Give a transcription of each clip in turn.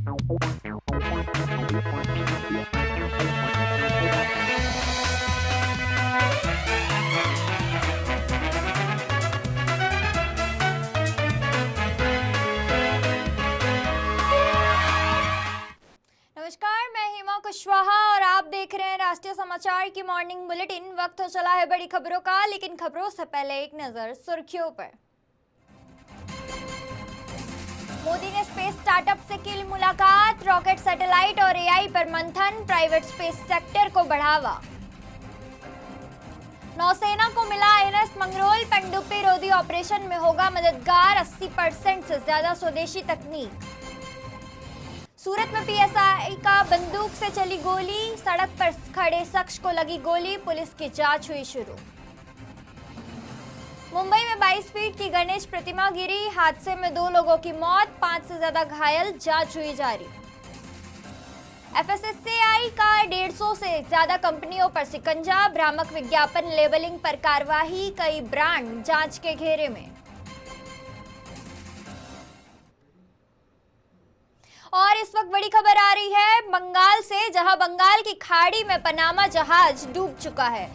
नमस्कार, मैं हेमा कुशवाहा और आप देख रहे हैं राष्ट्रीय समाचार की मॉर्निंग बुलेटिन। वक्त हो चला है बड़ी खबरों का, लेकिन खबरों से पहले एक नजर सुर्खियों पर। मोदी ने स्पेस स्टार्टअप से की मुलाकात, रॉकेट, सैटेलाइट और एआई पर मंथन, प्राइवेट स्पेस सेक्टर को बढ़ावा। नौसेना को मिला INS मंगरोल, पनडुब्बी रोधी ऑपरेशन में होगा मददगार, 80% से ज्यादा स्वदेशी तकनीक। सूरत में PSI का बंदूक से चली गोली, सड़क पर खड़े शख्स को लगी गोली, पुलिस की जांच हुई शुरू। मुंबई में 22 फीट की गणेश प्रतिमा गिरी, हादसे में 2 लोगों की मौत, 5 से ज्यादा घायल, जांच हुई जारी। FSSAI का 150 से ज्यादा कंपनियों पर शिकंजा, भ्रामक विज्ञापन लेबलिंग पर कार्रवाई, कई ब्रांड जांच के घेरे में। और इस वक्त बड़ी खबर आ रही है बंगाल से, जहां बंगाल की खाड़ी में पनामा जहाज डूब चुका है।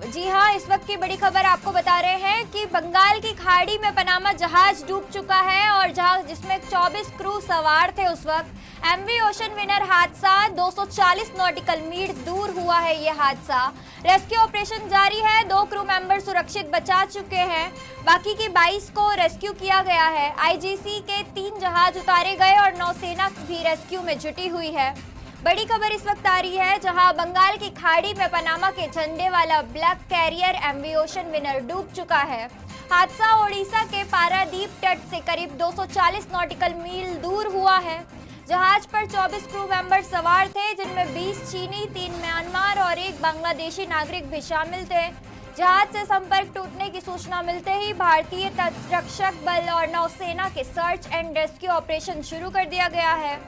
जी हां, इस वक्त की बड़ी खबर आपको बता रहे हैं कि बंगाल की खाड़ी में पनामा जहाज डूब चुका है और जहां जिसमें 24 क्रू सवार थे। उस वक्त MV ओशन विनर हादसा, 240 नॉटिकल मील दूर हुआ है ये हादसा। रेस्क्यू ऑपरेशन जारी है, 2 क्रू मेंबर सुरक्षित बचा चुके हैं, बाकी की 22 को रेस्क्यू किया गया है। IGC के 3 जहाज उतारे गए और नौसेना भी रेस्क्यू में जुटी हुई है। बड़ी खबर इस वक्त आ रही है जहां बंगाल की खाड़ी में पनामा के झंडे वाला black carrier MV Ocean Winner डूब चुका है। हादसा ओडिशा के पारादीप तट से करीब 240 नॉटिकल मील दूर हुआ है। जहाज पर 24 क्रू मेंबर सवार थे, जिनमें 20 चीनी, 3 म्यांमार और 1 बांग्लादेशी नागरिक भी शामिल थे। जहाज से संपर्क टूटने की सूचना मिलते ही भारतीय तटरक्षक बल और नौसेना के सर्च एंड रेस्क्यू ऑपरेशन शुरू कर दिया गया है।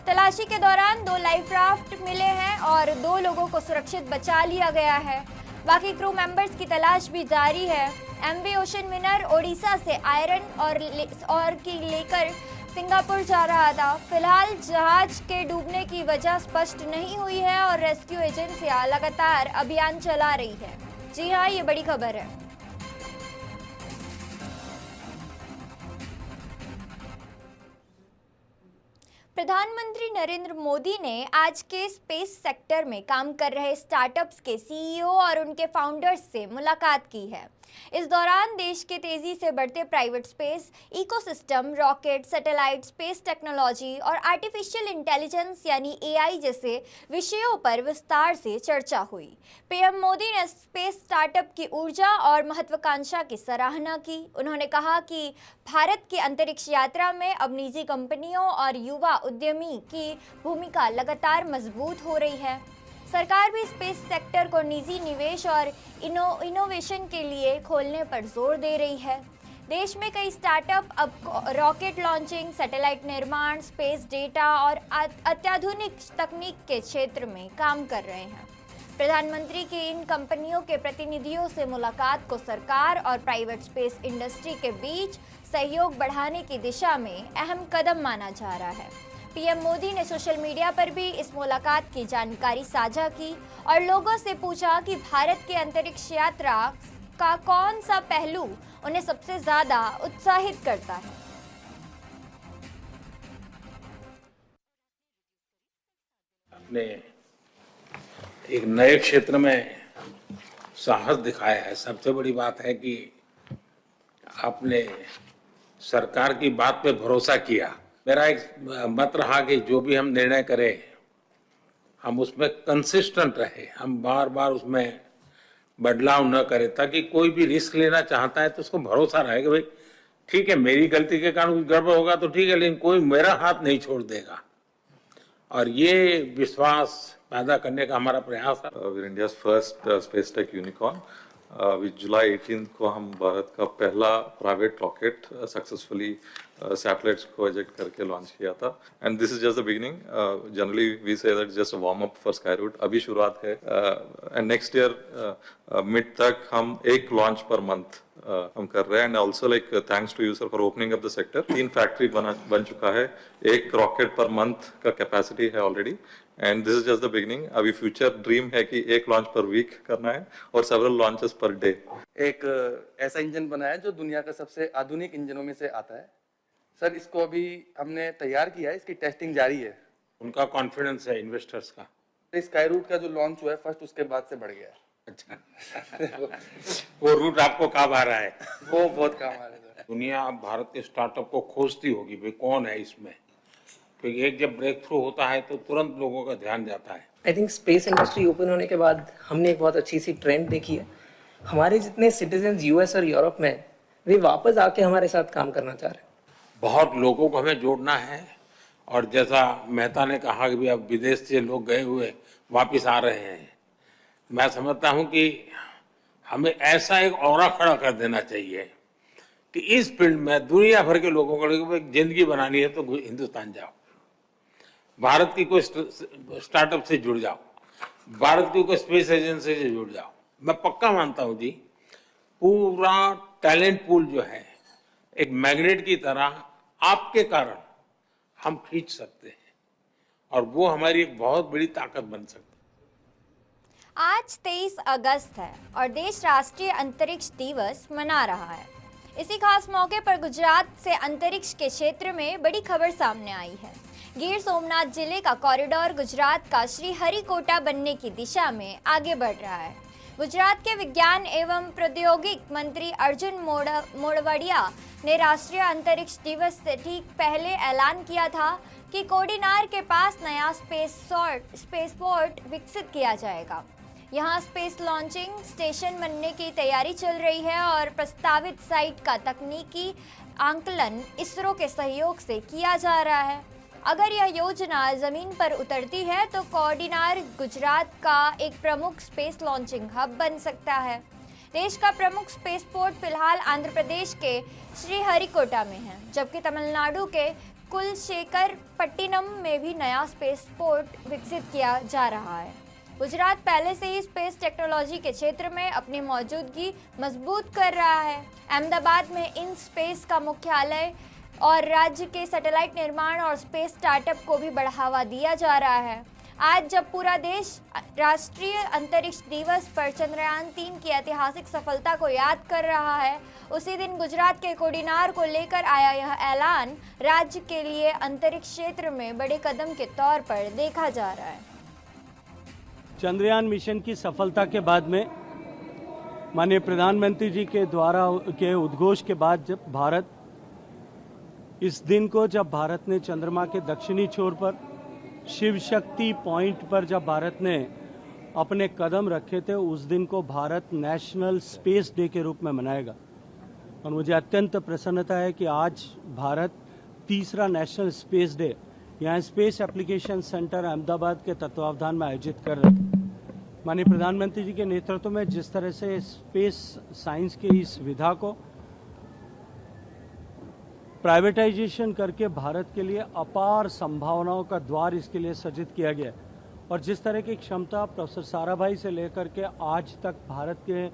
तलाशी के दौरान 2 लाइफ राफ्ट मिले हैं और 2 लोगों को सुरक्षित बचा लिया गया है। बाकी क्रू मेंबर्स की तलाश भी जारी है। MV ओशन विनर ओडिशा से आयरन और की लेकर सिंगापुर जा रहा था। फिलहाल जहाज के डूबने की वजह स्पष्ट नहीं हुई है और रेस्क्यू एजेंसियां लगातार अभियान चला रही है। जी हाँ, ये बड़ी खबर है। प्रधानमंत्री नरेंद्र मोदी ने आज के स्पेस सेक्टर में काम कर रहे स्टार्टअप्स के CEO और उनके फाउंडर्स से मुलाकात की है। इस दौरान देश के तेजी से बढ़ते private space ecosystem, rocket, satellite, space technology और आर्टिफिशियल इंटेलिजेंस यानी AI जैसे विषयों पर विस्तार से चर्चा हुई। PM मोदी ने स्पेस स्टार्टअप की ऊर्जा और महत्वाकांक्षा की सराहना की। उन्होंने कहा कि भारत की अंतरिक्ष यात्रा में अब निजी कंपनियों और युवा उद्यमी की भूमिका लगातार मजबूत हो रही है। सरकार भी स्पेस सेक्टर को निजी निवेश और इनोवेशन के लिए खोलने पर जोर दे रही है। देश में कई स्टार्टअप अब रॉकेट लॉन्चिंग, सैटेलाइट निर्माण, स्पेस डेटा और अत्याधुनिक तकनीक के क्षेत्र में काम कर रहे हैं। प्रधानमंत्री की इन कंपनियों के प्रतिनिधियों से मुलाकात को सरकार और प्राइवेट स्पेस इंडस्ट्री के बीच सहयोग बढ़ाने की दिशा में अहम कदम माना जा रहा है। PM मोदी ने सोशल मीडिया पर भी इस मुलाकात की जानकारी साझा की और लोगों से पूछा कि भारत की अंतरिक्ष यात्रा का कौन सा पहलू उन्हें सबसे ज्यादा उत्साहित करता है। आपने एक नए क्षेत्र में साहस दिखाया है। सबसे बड़ी बात है कि आपने सरकार की बात पे भरोसा किया। मेरा एक मत रहा कि जो भी हम निर्णय करें हम उसमें कंसिस्टेंट रहे, हम बार बार उसमें बदलाव न करें, ताकि कोई भी रिस्क लेना चाहता है तो उसको भरोसा रहे कि भाई ठीक है, मेरी गलती के कारण कुछ गड़बड़ होगा तो ठीक है, लेकिन कोई मेरा हाथ नहीं छोड़ देगा। और ये विश्वास पैदा करने का हमारा प्रयास है। India's first space tech unicorn जुलाई 18 को हम भारत का पहला प्राइवेट रॉकेट सक्सेसफुली satellites को eject करके launch किया था. And this is just the beginning. Generally we say that it's just a warm up for Skyroot. अभी शुरुआत है. And next year mid तक हम एक launch per month हम कर रहे हैं. And also like thanks to you sir for opening up the sector. 3 factory बन चुका है. एक rocket per month का capacity है already. And this is just the beginning. अभी future dream है कि एक launch per week करना है और several launches per day. एक ऐसा इंजन बनाया जो दुनिया का सबसे आधुनिक इंजनों में से आता है सर। इसको अभी हमने तैयार किया है, इसकी टेस्टिंग जारी है। उनका कॉन्फिडेंस है इन्वेस्टर्स का। स्काईरूट का जो लॉन्च हुआ है फर्स्ट, उसके बाद से बढ़ गया है। अच्छा वो रूट आपको काम आ रहा है? वो बहुत काम आ रहा है सर। दुनिया अब भारत के स्टार्टअप को खोजती होगी भाई कौन है इसमें, क्योंकि एक जब ब्रेक थ्रू होता है तो तुरंत लोगों का ध्यान जाता है। I think space industry open होने के बाद हमने एक बहुत अच्छी सी ट्रेंड देखी है। हमारे जितने सिटीजन यूएस और यूरोप में हैं, वे वापस आके हमारे साथ काम करना चाह रहे हैं। बहुत लोगों को हमें जोड़ना है और जैसा मेहता ने कहा कि भी अब विदेश से लोग गए हुए वापस आ रहे हैं, मैं समझता हूं कि हमें ऐसा एक ऑरा खड़ा कर देना चाहिए कि इस फील्ड में दुनिया भर के लोगों को एक जिंदगी बनानी है तो हिंदुस्तान जाओ, भारत की कोई स्टार्टअप से जुड़ जाओ, भारत की कोई स्पेस एजेंसी से जुड़ जाओ। मैं पक्का मानता हूं जी, पूरा टैलेंट पूल जो है एक मैग्नेट की तरह आपके कारण हम खींच सकते हैं और वो हमारी एक बहुत बड़ी ताकत बन सकती है। आज 23 अगस्त है और देश राष्ट्रीय अंतरिक्ष दिवस मना रहा है। इसी खास मौके पर गुजरात से अंतरिक्ष के क्षेत्र में बड़ी खबर सामने आई है। गिर सोमनाथ जिले का कॉरिडोर गुजरात का श्रीहरिकोटा बनने की दिशा में आगे बढ़ रहा है। गुजरात के विज्ञान एवं प्रौद्योगिकी मंत्री अर्जुन मोढवाडिया ने राष्ट्रीय अंतरिक्ष दिवस से ठीक पहले ऐलान किया था कि कोडीनार के पास नया स्पेसपोर्ट विकसित किया जाएगा। यहाँ स्पेस लॉन्चिंग स्टेशन बनने की तैयारी चल रही है और प्रस्तावित साइट का तकनीकी आंकलन इसरो के सहयोग से किया जा रहा है। अगर यह योजना जमीन पर उतरती है तो कोडीनार गुजरात का एक प्रमुख स्पेस लॉन्चिंग हब बन सकता है। देश का प्रमुख स्पेसपोर्ट फिलहाल आंध्र प्रदेश के श्रीहरिकोटा में है, जबकि तमिलनाडु के कुलशेखरपट्टिनम में भी नया स्पेसपोर्ट विकसित किया जा रहा है। गुजरात पहले से ही स्पेस टेक्नोलॉजी के क्षेत्र में अपनी मौजूदगी मजबूत कर रहा है। अहमदाबाद में इन स्पेस का मुख्यालय और राज्य के सैटेलाइट निर्माण और स्पेस स्टार्टअप को भी बढ़ावा दिया जा रहा है। आज जब पूरा देश राष्ट्रीय अंतरिक्ष दिवस पर चंद्रयान 3 की ऐतिहासिक सफलता को याद कर रहा है, उसी दिन गुजरात के कोडीनार को लेकर आया यह ऐलान राज्य के लिए अंतरिक्ष क्षेत्र में बड़े कदम के तौर पर देखा जा रहा है। चंद्रयान मिशन की सफलता के बाद में माननीय प्रधानमंत्री जी के द्वारा के उद्घोष के बाद जब भारत इस दिन को, जब भारत ने चंद्रमा के दक्षिणी छोर पर शिव शक्ति पॉइंट पर जब भारत ने अपने कदम रखे थे, उस दिन को भारत नेशनल स्पेस डे के रूप में मनाएगा। और मुझे अत्यंत प्रसन्नता है कि आज भारत तीसरा नेशनल स्पेस डे यहाँ स्पेस एप्लीकेशन सेंटर अहमदाबाद के तत्वावधान में आयोजित कर रहे हैं। माननीय प्रधानमंत्री जी के नेतृत्व में जिस तरह से स्पेस साइंस की इस विधा को प्राइवेटाइजेशन करके भारत के लिए अपार संभावनाओं का द्वार इसके लिए सृजित किया गया और जिस तरह की क्षमता प्रोफेसर साराभाई से लेकर के आज तक भारत के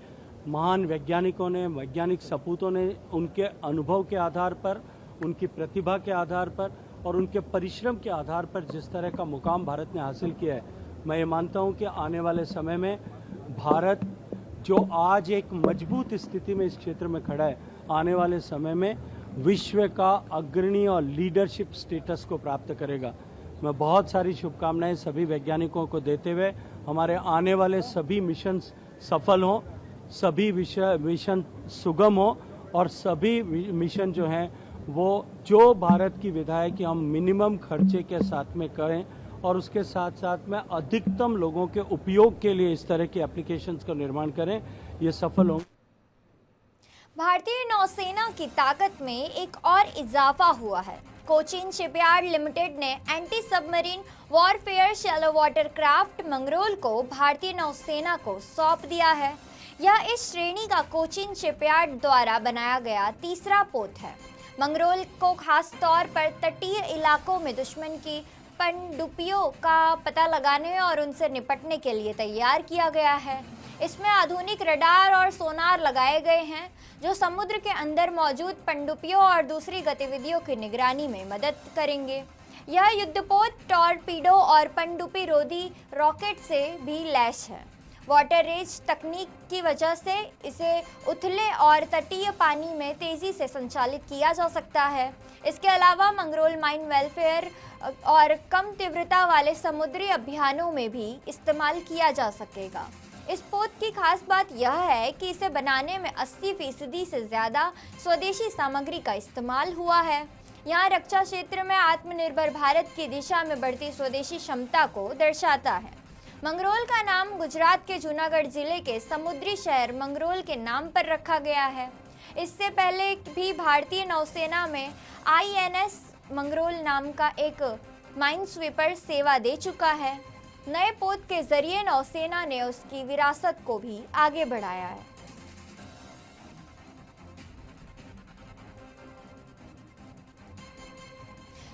महान वैज्ञानिकों ने, वैज्ञानिक सपूतों ने उनके अनुभव के आधार पर, उनकी प्रतिभा के आधार पर और उनके परिश्रम के आधार पर जिस तरह का मुकाम भारत ने हासिल किया है, मैं ये मानता हूँ कि आने वाले समय में भारत जो आज एक मजबूत स्थिति में इस क्षेत्र में खड़ा है, आने वाले समय में विश्व का अग्रणी और लीडरशिप स्टेटस को प्राप्त करेगा। मैं बहुत सारी शुभकामनाएं सभी वैज्ञानिकों को देते हुए हमारे आने वाले सभी मिशन सफल हों, सभी मिशन सुगम हो और सभी मिशन जो हैं वो जो भारत की विधा है कि हम मिनिमम खर्चे के साथ में करें और उसके साथ साथ में अधिकतम लोगों के उपयोग के लिए इस तरह के एप्लीकेशंस का निर्माण करें, ये सफल हों। भारतीय नौसेना की ताकत में एक और इजाफा हुआ है। कोचीन शिपयार्ड लिमिटेड ने anti submarine warfare shallow water craft Mangrol को भारतीय नौसेना को सौंप दिया है। यह इस श्रेणी का कोचीन शिपयार्ड द्वारा बनाया गया तीसरा पोत है। मंगरोल को खास तौर पर तटीय इलाकों में दुश्मन की पनडुब्बियों का पता लगाने और उनसे निपटने के लिए तैयार किया गया है। इसमें आधुनिक रडार और सोनार लगाए गए हैं जो समुद्र के अंदर मौजूद पनडुब्बियों और दूसरी गतिविधियों की निगरानी में मदद करेंगे। यह युद्धपोत टॉर्पीडो और पनडुब्बी रोधी रॉकेट से भी लैस है। वाटर रेज तकनीक की वजह से इसे उथले और तटीय पानी में तेजी से संचालित किया जा सकता है। इसके अलावा मंगरोल माइन वेलफेयर और कम तीव्रता वाले समुद्री अभियानों में भी इस्तेमाल किया जा सकेगा। इस पोत की खास बात यह है कि इसे बनाने में 80% से ज़्यादा स्वदेशी सामग्री का इस्तेमाल हुआ है। यहाँ रक्षा क्षेत्र में आत्मनिर्भर भारत की दिशा में बढ़ती स्वदेशी क्षमता को दर्शाता है। मंगरोल का नाम गुजरात के जूनागढ़ जिले के समुद्री शहर मंगरोल के नाम पर रखा गया है। इससे पहले भी भारतीय नौसेना में INS मंगरोल नाम का एक माइन स्वीपर सेवा दे चुका है। नए पोत के जरिए नौसेना ने उसकी विरासत को भी आगे बढ़ाया है।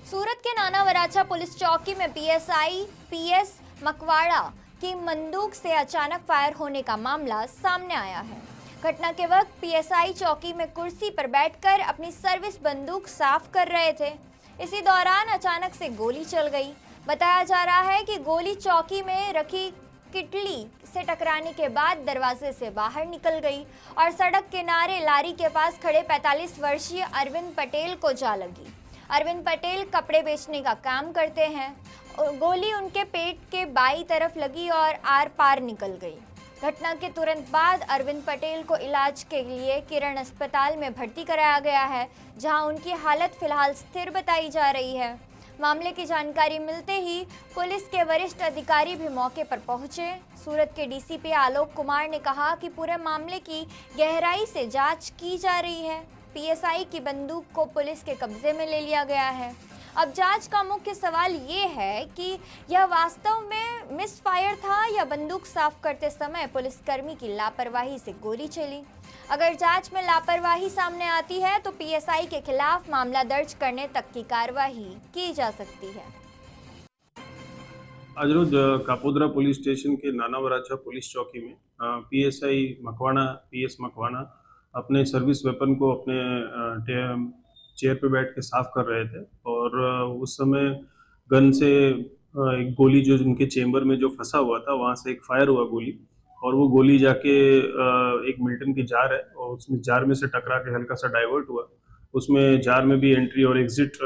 सूरत के नाना वराछा पुलिस चौकी में PSI PS मकवाड़ा की बंदूक से अचानक फायर होने का मामला सामने आया है। घटना के वक्त PSI चौकी में कुर्सी पर बैठकर अपनी सर्विस बंदूक साफ कर रहे थे। इसी दौरान अचानक से गोली चल गई। बताया जा रहा है कि गोली चौकी में रखी किटली से टकराने के बाद दरवाजे से बाहर निकल गई और सड़क किनारे लारी के पास खड़े 45 वर्षीय अरविंद पटेल को जा लगी। अरविंद पटेल कपड़े बेचने का काम करते हैं। गोली उनके पेट के बाईं तरफ लगी और आर पार निकल गई। घटना के तुरंत बाद अरविंद पटेल को इलाज के लिए किरण अस्पताल में भर्ती कराया गया है, जहां उनकी हालत फिलहाल स्थिर बताई जा रही है। मामले की जानकारी मिलते ही पुलिस के वरिष्ठ अधिकारी भी मौके पर पहुंचे। सूरत के DCP आलोक कुमार ने कहा कि पूरे मामले की गहराई से जांच की जा रही है। PSI की बंदूक को पुलिस के कब्जे में ले लिया गया है। अब जांच का मुख्य सवाल ये है कि यह वास्तव में मिसफायर था या बंदूक साफ करते समय पुलिसकर्मी की लापरवाही से गोली चली। अगर जांच में लापरवाही सामने आती है तो PSI के खिलाफ मामला दर्ज करने तक की कार्यवाही की जा सकती है। आज रोज कापोद्रा पुलिस स्टेशन के नाना वराछा पुलिस चौकी में PSI मकवाना PS मकवाना अपने सर्विस वेपन को अपने चेयर पे बैठ के साफ कर रहे थे और उस समय गन से एक गोली जो उनके चेम्बर में जो फंसा हुआ था वहाँ से एक फायर हुआ गोली और वो गोली जाके एक मिल्टन की जार है और उसमें जार में से टकरा के हल्का सा डाइवर्ट हुआ। उसमें जार में भी एंट्री और एग्जिट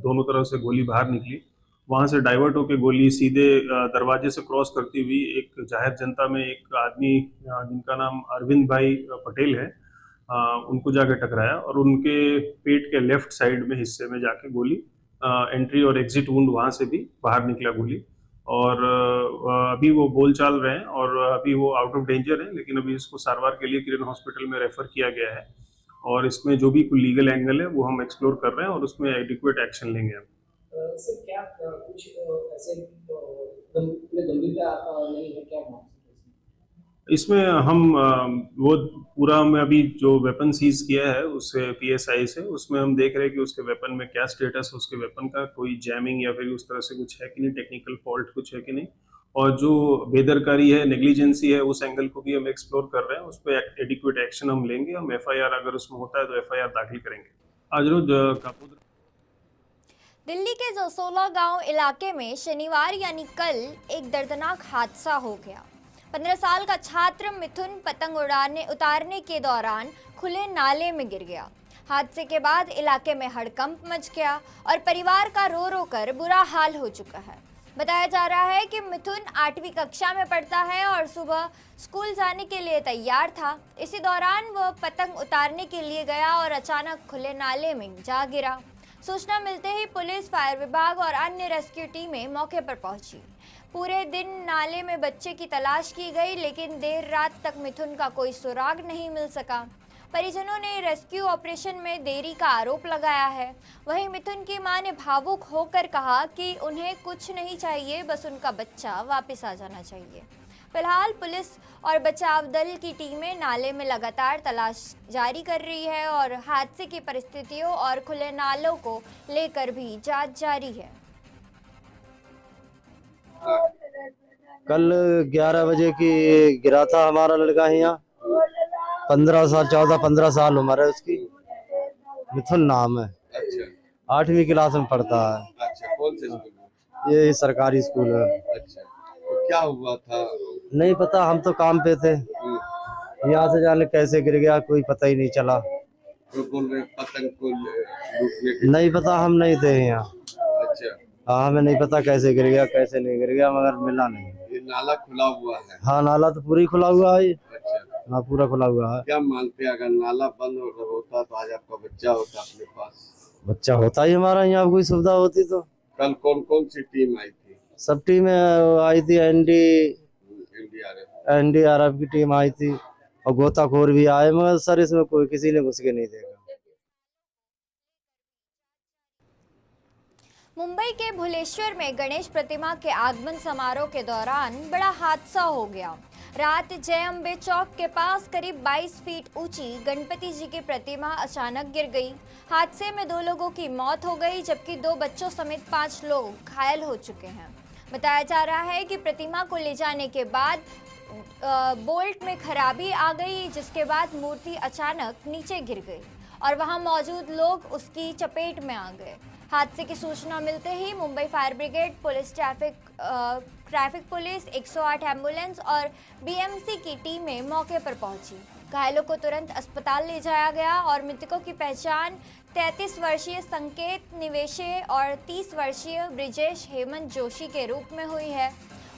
दोनों तरफ से गोली बाहर निकली। वहाँ से डाइवर्ट होकर गोली सीधे दरवाजे से क्रॉस करती हुई एक जाहिर जनता में एक आदमी जिनका नाम अरविंद भाई पटेल है उनको जाके टकराया और उनके पेट के लेफ्ट साइड में हिस्से में जाके गोली एंट्री और एग्जिट वुंड वहाँ से भी बाहर निकला गोली और अभी वो बोल चाल रहे हैं और अभी वो आउट ऑफ डेंजर है, लेकिन अभी इसको सारवार के लिए किरण हॉस्पिटल में रेफर किया गया है और इसमें जो भी कोई लीगल एंगल है वो हम एक्सप्लोर कर रहे हैं और उसमें एडिक्वेट एक्शन लेंगे हम। सर क्या कुछ ऐसे गंभीरता नहीं है क्या? इसमें हम वो पूरा हमने अभी जो वेपन सीज किया है उससे PSI से उसमें हम देख रहे हैं कि उसके वेपन में क्या स्टेटस है, उसके वेपन का कोई जैमिंग या फिर उस तरह से कुछ है कि नहीं, टेक्निकल फॉल्ट कुछ है कि नहीं, और जो बेदरकारी है नेग्लिजेंसी है उस एंगल को भी हम एक्सप्लोर कर रहे हैं। उस पर एडिक्वेट एक्शन हम लेंगे। हम FIR अगर उसमें होता है तो FIR दाखिल करेंगे। आज रोज कापोद्रा दिल्ली के जसोला गांव इलाके में शनिवार यानी कल एक दर्दनाक हादसा हो गया। 15 साल का छात्र मिथुन पतंग उतारने के दौरान खुले नाले में गिर गया। हादसे के बाद इलाके में हड़कंप मच गया और परिवार का रो रो कर बुरा हाल हो चुका है। बताया जा रहा है कि मिथुन 8वीं कक्षा में पढ़ता है और सुबह स्कूल जाने के लिए तैयार था। इसी दौरान वह पतंग उतारने के लिए गया और अचानक खुले नाले में जा गिरा। सूचना मिलते ही पुलिस, फायर विभाग और अन्य रेस्क्यू टीमें मौके पर पहुंची। पूरे दिन नाले में बच्चे की तलाश की गई, लेकिन देर रात तक मिथुन का कोई सुराग नहीं मिल सका। परिजनों ने रेस्क्यू ऑपरेशन में देरी का आरोप लगाया है। वहीं मिथुन की मां ने भावुक होकर कहा कि उन्हें कुछ नहीं चाहिए, बस उनका बच्चा वापस आ जाना चाहिए। फिलहाल पुलिस और बचाव दल की टीमें नाले में लगातार तलाश जारी कर रही है और हादसे की परिस्थितियों और खुले नालों को लेकर भी जांच जारी है। कल 11 बजे की गिरा था हमारा लड़का यहाँ, 14-15 साल उम्र है उसकी, मिथुन नाम है। अच्छा 8वीं क्लास में पढ़ता है। अच्छा, कौन से स्कूल में? ये सरकारी स्कूल है। अच्छा, तो क्या हुआ था? नहीं पता, हम तो काम पे थे, यहाँ से जाने कैसे गिर गया कोई पता ही नहीं चला। तो बोल रहे पतंग को लूटने के। नहीं पता, हम नहीं थे यहाँ। अच्छा, हाँ हमें नहीं पता कैसे गिर गया कैसे नहीं गिर गया, मगर मिला नहीं। ये नाला खुला हुआ है? हाँ नाला तो पूरी खुला हुआ है। अच्छा, हाँ पूरा खुला हुआ है। क्या मानते हैं अगर नाला बंद होता तो आज आपका बच्चा होता अपने पास? बच्चा होता ही हमारा, यहाँ कोई सुविधा होती तो। कल कौन कौन सी टीम आई थी? सब टीमें आई थी, NDRF की टीम आई थी और गोताखोर भी आए, मगर सर इसमें कोई किसी ने घुस के नहीं देखा। मुंबई के भुलेश्वर में गणेश प्रतिमा के आगमन समारोह के दौरान बड़ा हादसा हो गया। रात जय अम्बे चौक के पास करीब 22 फीट ऊंची गणपति जी की प्रतिमा अचानक गिर गई। हादसे में 2 लोगों की मौत हो गई, जबकि 2 बच्चों समेत 5 लोग घायल हो चुके हैं। बताया जा रहा है कि प्रतिमा को ले जाने के बाद बोल्ट में खराबी आ गई, जिसके बाद मूर्ति अचानक नीचे गिर गई और वहां मौजूद लोग उसकी चपेट में आ गए। हादसे की सूचना मिलते ही Mumbai fire brigade, police, traffic police, 108 ambulance और BMC की टीमें मौके पर पहुंची। घायलों को तुरंत अस्पताल ले जाया गया और मृतकों की पहचान 33 वर्षीय संकेत निवेशे और 30 वर्षीय ब्रिजेश हेमंत जोशी के रूप में हुई है।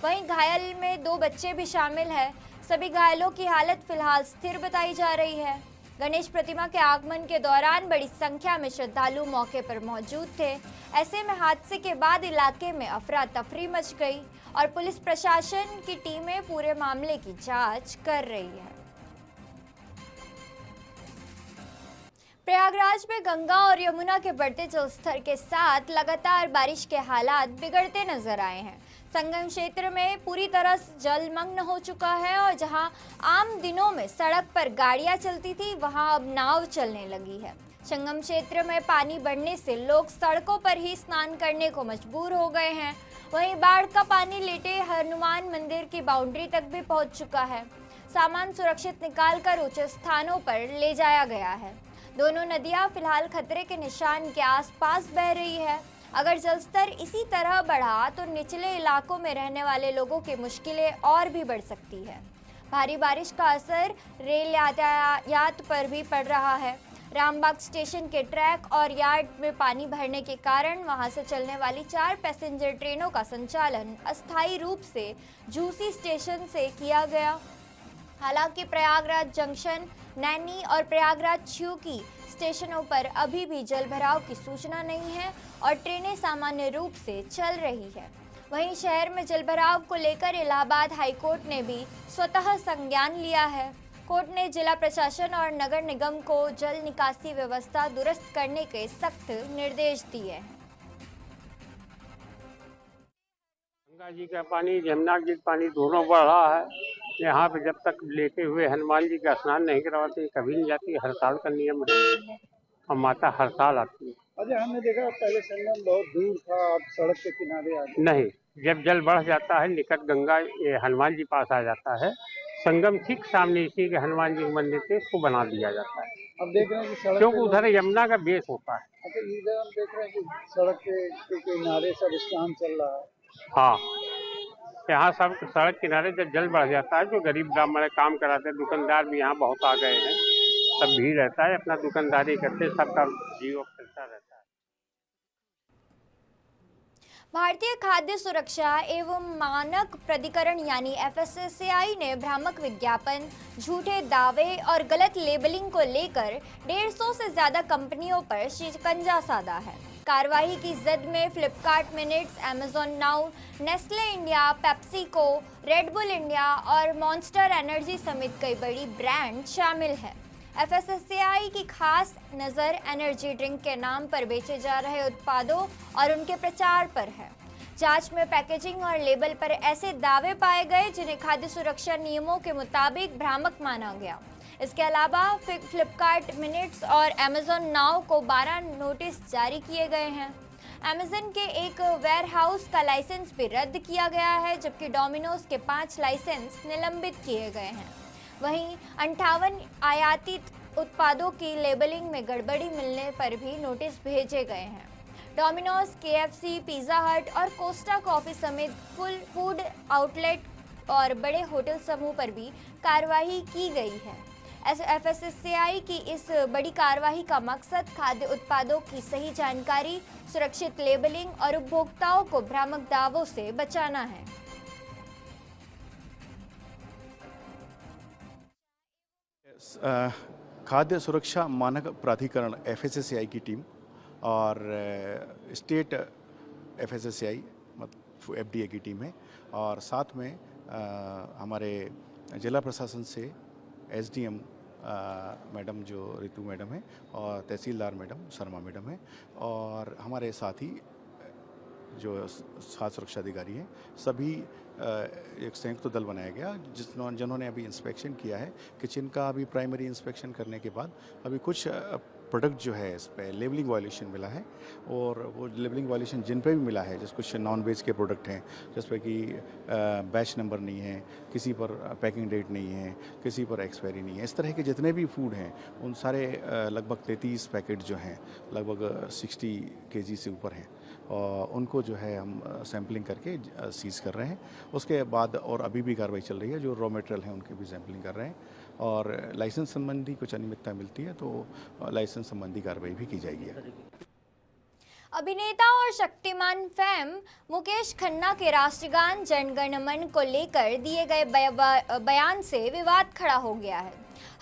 वहीं घायल में 2 बच्चे भी शामिल हैं। सभी घायलों की हालत फिलहाल स्थिर बताई जा रही है। गणेश प्रतिमा के आगमन के दौरान बड़ी संख्या में श्रद्धालु मौके पर मौजूद थे। ऐसे में हादसे के बाद इलाके में अफरा तफरी मच गई और पुलिस प्रशासन की टीमें पूरे मामले की जांच कर रही है। प्रयागराज में गंगा और यमुना के बढ़ते जलस्तर के साथ लगातार बारिश के हालात बिगड़ते नजर आए हैं। संगम क्षेत्र में पूरी तरह जलमग्न हो चुका है और जहां आम दिनों में सड़क पर गाड़ियां चलती थी, वहां अब नाव चलने लगी है। संगम क्षेत्र में पानी बढ़ने से लोग सड़कों पर ही स्नान करने को मजबूर हो गए हैं। वहीं बाढ़ का पानी लेटे हनुमान मंदिर की बाउंड्री तक भी पहुंच चुका है। सामान सुरक्षित निकालकर ऊंचे स्थानों पर ले जाया गया है। दोनों नदियां फिलहाल खतरे के निशान के आसपास बह रही है। अगर जलस्तर इसी तरह बढ़ा तो निचले इलाकों में रहने वाले लोगों की मुश्किलें और भी बढ़ सकती है। भारी बारिश का असर रेल यातायात पर भी पड़ रहा है। रामबाग स्टेशन के ट्रैक और यार्ड में पानी भरने के कारण वहां से चलने वाली 4 पैसेंजर ट्रेनों का संचालन अस्थायी रूप से झूसी स्टेशन से किया गया। हालांकि प्रयागराज जंक्शन, नैनी और प्रयागराज छ्यूकी स्टेशनों पर अभी भी जलभराव की सूचना नहीं है और ट्रेनें सामान्य रूप से चल रही है। वहीं शहर में जलभराव को लेकर इलाहाबाद हाईकोर्ट ने भी स्वतः संज्ञान लिया है। कोर्ट ने जिला प्रशासन और नगर निगम को जल निकासी व्यवस्था दुरुस्त करने के सख्त निर्देश दिए हैं। गंगा जी का पानी, यमुना जी का पानी दोनों बढ़ रहा है। यहाँ पे जब तक लेटे हुए हनुमान जी का स्नान नहीं करवाते कभी नहीं जाती। हर साल का नियम है और माता हर साल आती है। अजय, हमने देखा पहले संगम बहुत दूर था, अब सड़क के किनारे आ गया। नहीं, जब जल बढ़ जाता है निकट गंगा ये हनुमान जी पास आ जाता है। संगम ठीक सामने इसी के हनुमान जी मंदिर से इसको बना दिया जाता है। अब देख रहे हैं कि सड़क क्योंकि उधर यमुना का बेस होता है। अच्छा, इधर हम देख रहे हैं कि सड़क के किनारे सब स्नान चल रहा है। हाँ, यहाँ सब सड़क किनारे जब जल बढ़ जाता है, जो गरीब ब्राह्मण काम कराते हैं, दुकानदार भी यहाँ बहुत आ गए हैं, सब भीड़ रहता है, अपना दुकानदारी करते, सबका जीवन चलता रहता है। भारतीय खाद्य सुरक्षा एवं मानक प्राधिकरण यानी FSSAI ने भ्रामक विज्ञापन, झूठे दावे और गलत लेबलिंग को लेकर 150 से ज्यादा कंपनियों पर शिकंजा साधा है। कार्रवाई की जद में Flipkart minutes, Amazon now, Nestle India, PepsiCo, red bull India और मॉन्स्टर एनर्जी समेत कई बड़ी ब्रांड शामिल हैं। FSSAI की खास नज़र एनर्जी ड्रिंक के नाम पर बेचे जा रहे उत्पादों और उनके प्रचार पर है। जांच में पैकेजिंग और लेबल पर ऐसे दावे पाए गए जिन्हें खाद्य सुरक्षा नियमों के मुताबिक भ्रामक माना गया। इसके अलावा फ्लिपकार्ट मिनट्स और अमेजॉन नाउ को 12 नोटिस जारी किए गए हैं। अमेजन के एक वेयरहाउस का लाइसेंस भी रद्द किया गया है, जबकि डोमिनोज के 5 लाइसेंस निलंबित किए गए हैं। वहीं 58 आयातित उत्पादों की लेबलिंग में गड़बड़ी मिलने पर भी नोटिस भेजे गए हैं। डोमिनोज, केएफसी, पिज़्ज़ा हट और कोस्टा कॉफ़ी समेत फूड आउटलेट और बड़े होटल समूह पर भी कार्रवाई की गई है। एफएसएसएआई की इस बड़ी कार्रवाई का मकसद खाद्य उत्पादों की सही जानकारी, सुरक्षित लेबलिंग और उपभोक्ताओं को भ्रामक दावों से बचाना है। खाद्य सुरक्षा मानक प्राधिकरण एफएसएसएआई की टीम और स्टेट एफएसएसएआई मतलब एफडीए की टीम है, और साथ में हमारे जिला प्रशासन से एसडीएम मैडम जो रितु मैडम है और तहसीलदार मैडम शर्मा मैडम है, और हमारे साथी जो खाद्य सुरक्षा अधिकारी हैं, सभी एक संयुक्त दल बनाया गया जिन्होंने अभी इंस्पेक्शन किया है। किचन का अभी प्राइमरी इंस्पेक्शन करने के बाद अभी कुछ प्रोडक्ट जो है इस पर लेबलिंग वायलेशन मिला है, और वो लेबलिंग वायलेशन जिन पे भी मिला है, जैसे कुछ नॉन वेज के प्रोडक्ट हैं जिस पर कि बैच नंबर नहीं है, किसी पर पैकिंग डेट नहीं है, किसी पर एक्सपायरी नहीं है, इस तरह के जितने भी फूड हैं उन सारे लगभग 33 पैकेट जो हैं लगभग 60 kg से ऊपर हैं, और उनको जो है हम सैम्पलिंग करके सीज कर रहे हैं। उसके बाद और अभी भी कार्रवाई चल रही है, जो रॉ मटेरियल हैं उनकी भी सैम्पलिंग कर रहे हैं, और लाइसेंस संबंधी कुछ अनियमितता मिलती है तो लाइसेंस संबंधी कार्रवाई भी की जाएगी। अभिनेता और शक्तिमान फेम मुकेश खन्ना के राष्ट्रगान जन गण मन को लेकर दिए गए बयान से विवाद खड़ा हो गया है।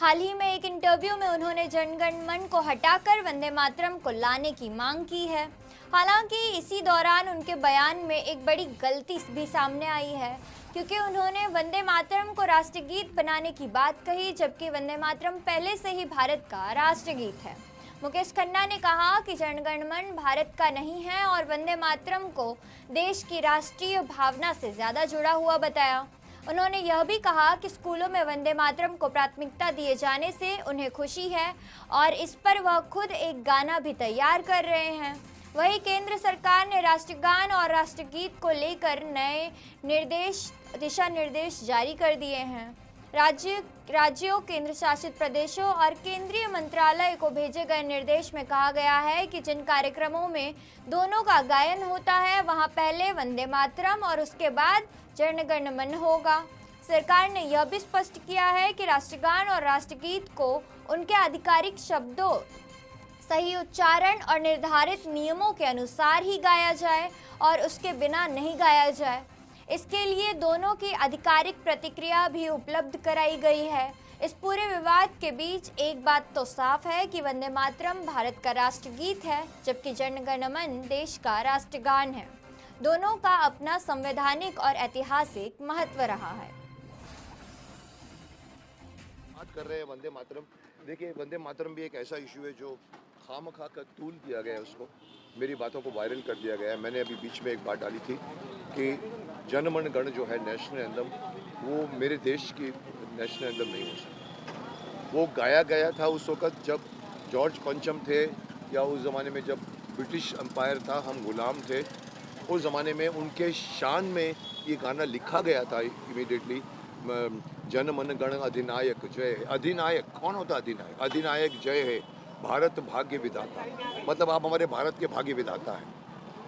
हाल ही में एक इंटरव्यू में उन्होंने जन गण मन को हटाकर वंदे मातरम को लाने की मांग की है। हालांकि इसी दौरान उनके बयान में एक बड़ी गलती भी सामने आई है, क्योंकि उन्होंने वंदे मातरम को राष्ट्रगीत बनाने की बात कही, जबकि वंदे मातरम पहले से ही भारत का राष्ट्रगीत है। मुकेश खन्ना ने कहा कि जन गण मन भारत का नहीं है और वंदे मातरम को देश की राष्ट्रीय भावना से ज़्यादा जुड़ा हुआ बताया। उन्होंने यह भी कहा कि स्कूलों में वंदे मातरम को प्राथमिकता दिए जाने से उन्हें खुशी है और इस पर वह खुद एक गाना भी तैयार कर रहे हैं। वहीं केंद्र सरकार ने राष्ट्रगान और राष्ट्रगीत को लेकर नए दिशा निर्देश जारी कर दिए हैं। राज्यों, केंद्र शासित प्रदेशों और केंद्रीय मंत्रालय को भेजे गए निर्देश में कहा गया है कि जिन कार्यक्रमों में दोनों का गायन होता है वहां पहले वंदे मातरम और उसके बाद जन गण मन होगा। सरकार ने यह भी स्पष्ट किया है कि राष्ट्रगान और राष्ट्रगीत को उनके आधिकारिक शब्दों, सही उच्चारण और निर्धारित नियमों के अनुसार ही गाया जाए और उसके बिना नहीं गाया जाए। इसके लिए दोनों की आधिकारिक प्रतिक्रिया भी उपलब्ध कराई गई है। इस पूरे विवाद के बीच एक बात तो साफ है कि वंदे मातरम भारत का राष्ट्रगीत है, जबकि जन गण मन देश का राष्ट्रगान है। दोनों का अपना संवैधानिक और ऐतिहासिक महत्व रहा है। बात कर रहे हैं वंदे मातरम। देखिए, वंदे मातरम भी एक ऐसा इशू है जो खामखा का तूल दिया गया है, उसको मेरी बातों को वायरल कर दिया गया है। मैंने अभी बीच में एक बात डाली थी कि जनमन गण जो है नेशनल एंथम, वो मेरे देश की नेशनल एंथम नहीं हो सकता। वो गाया गया था उस वक़्त जब जॉर्ज पंचम थे, या उस ज़माने में जब ब्रिटिश एम्पायर था, हम गुलाम थे, उस ज़माने में उनके शान में ये गाना लिखा गया था इमीडिएटली। जनमन गण अधिनायक जय है। अधिनायक कौन होता है? अधिनायक। अधिनायक जय है, भारत भाग्य विधाता, मतलब आप हमारे भारत के भाग्य विधाता हैं।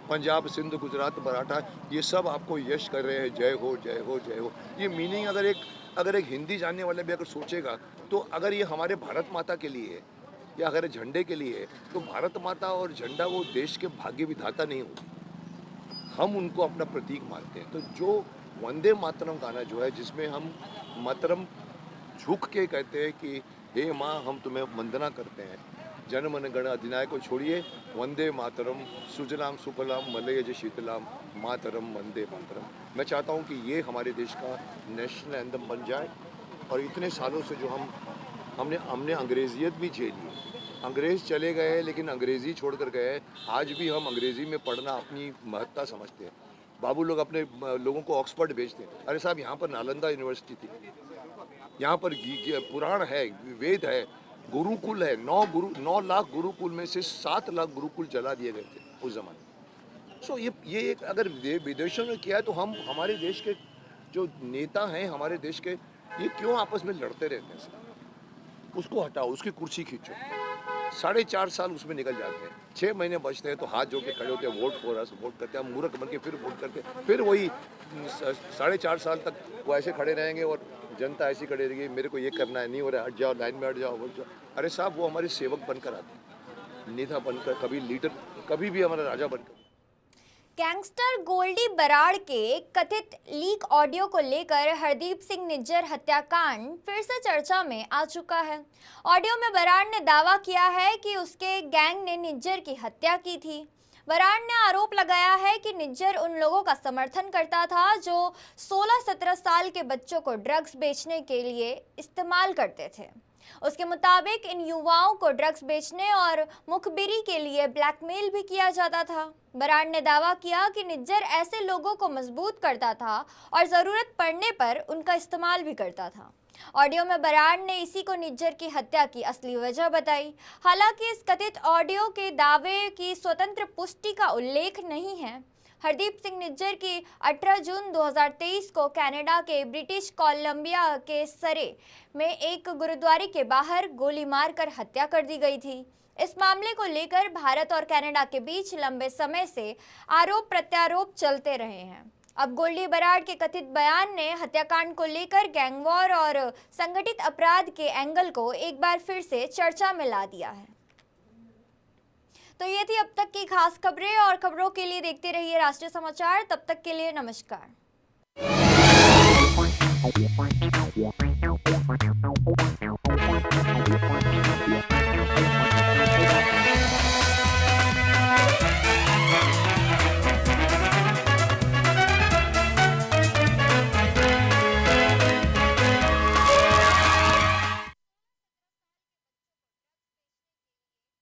पंजाब, सिंध, गुजरात, मराठा, ये सब आपको यश कर रहे हैं, जय हो जय हो जय हो। ये मीनिंग अगर एक हिंदी जानने वाले भी अगर सोचेगा, तो अगर ये हमारे भारत माता के लिए है या अगर झंडे के लिए है, तो भारत माता और झंडा वो देश के भाग्य विधाता नहीं होती, हम उनको अपना प्रतीक मानते हैं। तो जो वंदे मातरम गाना जो है, जिसमें हम मातरम झुक के कहते हैं कि हे माँ, हम तुम्हें वंदना करते हैं, जन मन गण अधिनायक को छोड़िए, वंदे मातरम, सुजलाम सुफलाम मलयज शीतलाम, मातरम वंदे मातरम। मैं चाहता हूँ कि ये हमारे देश का नेशनल एंथम बन जाए। और इतने सालों से जो हमने अंग्रेजियत भी झेली, अंग्रेज़ चले गए लेकिन अंग्रेज़ी छोड़ कर गए, आज भी हम अंग्रेज़ी में पढ़ना अपनी महत्ता समझते हैं। बाबू लोग अपने लोगों को ऑक्सफोर्ड भेजते हैं। अरे साहब, यहाँ पर नालंदा यूनिवर्सिटी थी, यहाँ पर पुराण है, वेद है, गुरुकुल है। 9 लाख गुरुकुल में से 7 लाख गुरुकुल जला दिए गए थे उस जमाने। सो ये एक अगर विदेशों में किया है तो हम हमारे देश के जो नेता हैं, हमारे देश के, ये क्यों आपस में लड़ते रहते हैं सर? उसको हटाओ, उसकी कुर्सी खींचो। 4.5 साल उसमें निकल जाते हैं, 6 महीने बचते हैं तो हाथ जोड़ के खड़े होते हैं, वोट फॉर अस, वोट करते हैं, हम मूर्ख बन के फिर वोट करते हैं, फिर वही 4.5 साल तक वो ऐसे खड़े रहेंगे और जनता ऐसी खड़ी रहेगी, मेरे को ये करना है, नहीं हो रहा है, हट जाओ, लाइन में हट जाओ, हट जाओ। अरे साहब, वो हमारे सेवक बनकर आते हैं, नेता बनकर, कभी लीडर, कभी भी हमारा राजा बनकर। गैंगस्टर गोल्डी बराड़ के कथित लीक ऑडियो को लेकर हरदीप सिंह निज्जर हत्याकांड फिर से चर्चा में आ चुका है। ऑडियो में बराड़ ने दावा किया है कि उसके गैंग ने निज्जर की हत्या की थी। बराड़ ने आरोप लगाया है कि निज्जर उन लोगों का समर्थन करता था जो 16-17 साल के बच्चों को ड्रग्स बेचने के लिए इस्तेमाल करते थे। उसके मुताबिक इन युवाओं को ड्रग्स बेचने और मुखबिरी के लिए ब्लैकमेल भी किया जाता था। बराड़ ने दावा किया कि निज्जर ऐसे लोगों को मजबूत करता था और ज़रूरत पड़ने पर उनका इस्तेमाल भी करता था। ऑडियो में बराड़ ने इसी को निज्जर की हत्या की असली वजह बताई। हालांकि इस कथित ऑडियो के दावे की स्वतंत्र पुष्टि का उल्लेख नहीं है। हरदीप सिंह निज्जर की 18 जून 2023 को कनाडा के ब्रिटिश कोलंबिया के सरे में एक गुरुद्वारे के बाहर गोली मारकर हत्या कर दी गई थी। इस मामले को लेकर भारत और कनाडा के बीच लंबे समय से आरोप प्रत्यारोप चलते रहे हैं। अब गोल्डी बराड़ के कथित बयान ने हत्याकांड को लेकर गैंगवॉर और संगठित अपराध के एंगल को एक बार फिर से चर्चा में ला दिया है। तो ये थी अब तक की खास खबरें, और खबरों के लिए देखते रहिए राष्ट्रीय समाचार। तब तक के लिए नमस्कार।